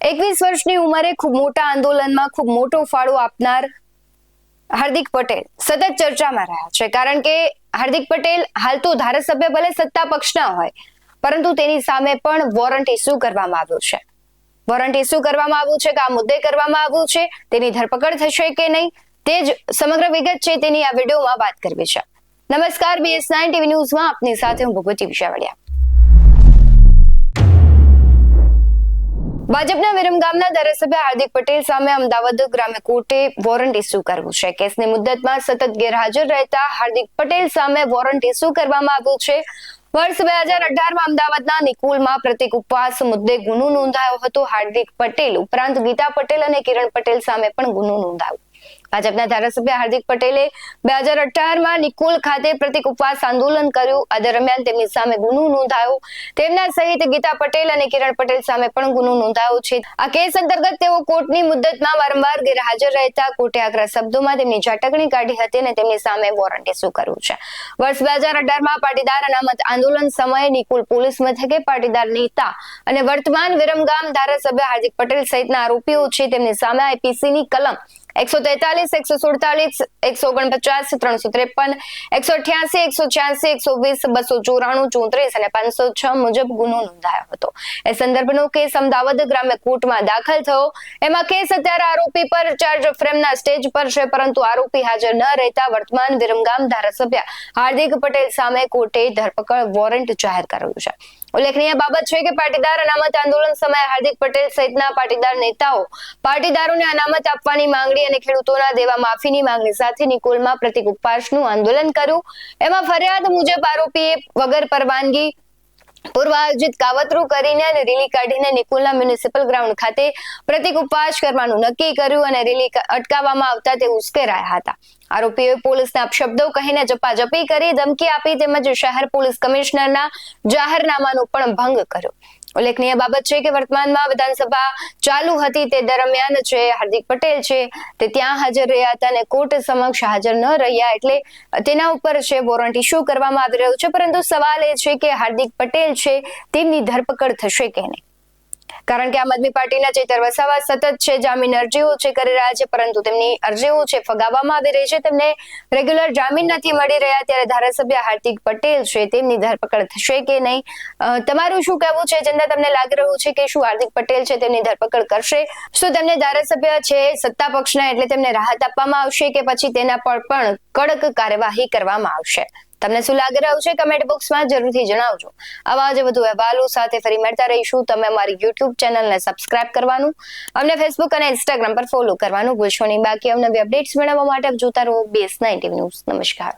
21 વર્ષની ઉંમરે ખૂબ મોટા આંદોલનમાં ખૂબ મોટો ફાળો આપનાર હાર્દિક પટેલ સતત ચર્ચામાં રહ્યા છે, કારણ કે હાર્દિક પટેલ હાલ તો ધારાસભ્ય ભલે સત્તા પક્ષના હોય, પરંતુ તેની સામે પણ વોરંટ ઇસ્યુ કરવામાં આવ્યું છે. વોરંટ ઇસ્યુ કરવામાં આવ્યું છે કે આ મુદ્દે કરવામાં આવ્યું છે, તેની ધરપકડ થશે કે નહીં, તે જ સમગ્ર વિગત છે તેની આ વિડીયોમાં વાત કરવી છે. નમસ્કાર, BS9 TV ન્યૂઝમાં આપની સાથે હું ભગવતી વિશાવડિયા. ભાજપના વિરમગામના ધારાસભ્ય હાર્દિક પટેલ સામે અમદાવાદ ગ્રામ્ય કોર્ટે વોરંટ ઇસ્યુ કર્યું છે. કેસની મુદ્દતમાં સતત ગેરહાજર રહેતા હાર્દિક પટેલ સામે વોરંટ ઇસ્યુ કરવામાં આવ્યું છે. વર્ષ 2018માં અમદાવાદના નિકોલમાં પ્રતિક ઉપવાસ મુદ્દે ગુનો નોંધાયો હતો. હાર્દિક પટેલ ઉપરાંત ગીતા પટેલ અને કિરણ પટેલ સામે પણ ગુનો નોંધાયો. ભાજપના ધારાસભ્ય હાર્દિક પટેલે 2018માં નિકોલ ખાતે પ્રતિક ઉપવાસ આંદોલન કર્યું. આ દરમિયાન તેમની સામે ગુનો નોંધાયો. તેમના સહિત ગીતા પટેલ અને કિરણ પટેલ સામે પણ ગુનો નોંધાયો છે. આ કેસ અંતર્ગત તેઓ કોર્ટની મુદ્દતમાં વારંવાર ગેરહાજર રહેતા કોર્ટે આકરા શબ્દોમાં તેમની ઝાટકણી કાઢી હતી અને તેમની સામે વોરંટ ઇસ્યુ કર્યું છે. વર્ષ 2018માં પાટીદાર અનામત આંદોલન સમયે નિકોલ પોલીસ મથકે પાટીદાર નેતા અને વર્તમાન વિરમગામ ધારાસભ્ય હાર્દિક પટેલ સહિતના આરોપીઓ છે તેમની સામે IPCની કલમ 143, 147, 149, 353, 188, 186, 120, 294, 34 અને 506 મુજબ ગુનો નોંધાયો હતો. એ સંદર્ભનો કેસ અમદાવાદ ગ્રામ્ય કોર્ટમાં દાખલ થયો. એમાં કેસ અત્યારે આરોપી પર ચાર્જ ફ્રેમના સ્ટેજ પર છે, પરંતુ આરોપી હાજર ન રહેતા વર્તમાન વિરમગામ ધારાસભ્ય હાર્દિક પટેલ સામે કોર્ટે ધરપકડ વોરંટ જાહેર કર્યું છે. ઉલ્લેખનીય બાબત છે કે પાટીદાર અનામત આંદોલન સમયે હાર્દિક પટેલ સહિતના પાટીદાર નેતાઓ પાટીદારોને અનામત આપવાની માંગણી અને ખેડૂતોના દેવા માફીની માંગણી સાથે નિકોલમાં પ્રતિક ઉપવાસનું આંદોલન કર્યું. એમાં ફરિયાદ મુજબ આરોપીએ વગર પરવાનગી પૂર્વ આયોજિત કાવતરું કરીને અને રેલી કાઢીને નિકોલના મ્યુનિસિપલ ગ્રાઉન્ડ ખાતે પ્રતિક ઉપવાસ કરવાનું નક્કી કર્યું અને રેલી અટકાવવામાં આવતા તે ઉશ્કેરાયા હતા. આરોપીઓએ પોલીસને અપશબ્દો કહીને ઝપાઝપી કરી, ધમકી આપી તેમજ શહેર પોલીસ કમિશનરના જાહેરનામાનો પણ ભંગ કર્યો. ઉલ્લેખનીય બાબત છે કે વર્તમાનમાં વિધાનસભા ચાલુ હતી તે દરમિયાન છે હાર્દિક પટેલ છે તે ત્યાં હાજર રહ્યા હતા અને કોર્ટ સમક્ષ હાજર ન રહ્યા, એટલે તેના ઉપર છે વોરંટ ઇસ્યુ કરવામાં આવી રહ્યું છે. પરંતુ સવાલ એ છે કે હાર્દિક પટેલ છે તેમની ધરપકડ થશે કે નહીં, કારણ કે આમ આદમી પાર્ટીના ચેતર વસાવા સતત છે જામીન અરજીઓ છે કરી રહ્યા છે, પરંતુ તેમની અરજીઓ છે ફગાવવામાં આવી રહી છે. તેમને રેગ્યુલર જામીન નથી મળી રહ્યા. ત્યારે ધારાસભ્ય હાર્દિક પટેલ છે તેમની ધરપકડ થશે કે નહીં, તમારું શું કહેવું છે? ચંદા, તમને લાગી રહ્યું છે કે શું હાર્દિક પટેલ છે તેમની ધરપકડ કરશે? શું તેમને ધારાસભ્ય છે સત્તા પક્ષના એટલે તેમને રાહત આપવામાં આવશે કે પછી તેના પર પણ કડક કાર્યવાહી કરવામાં આવશે? તમને શું લાગી રહ્યું છે કમેન્ટ બોક્સમાં જરૂરથી જણાવજો. આવા જ વધુ અહેવાલો સાથે ફરી મળતા રહીશું. તમે અમારી YouTube ચેનલને સબસ્ક્રાઇબ કરવાનું, અમને Facebook અને Instagram પર ફોલો કરવાનું ભૂલશો નહીં. બાકી અવનવી અપડેટ્સ મેળવવા માટે જોતા રહો BS9 TV ન્યૂઝ. નમસ્કાર.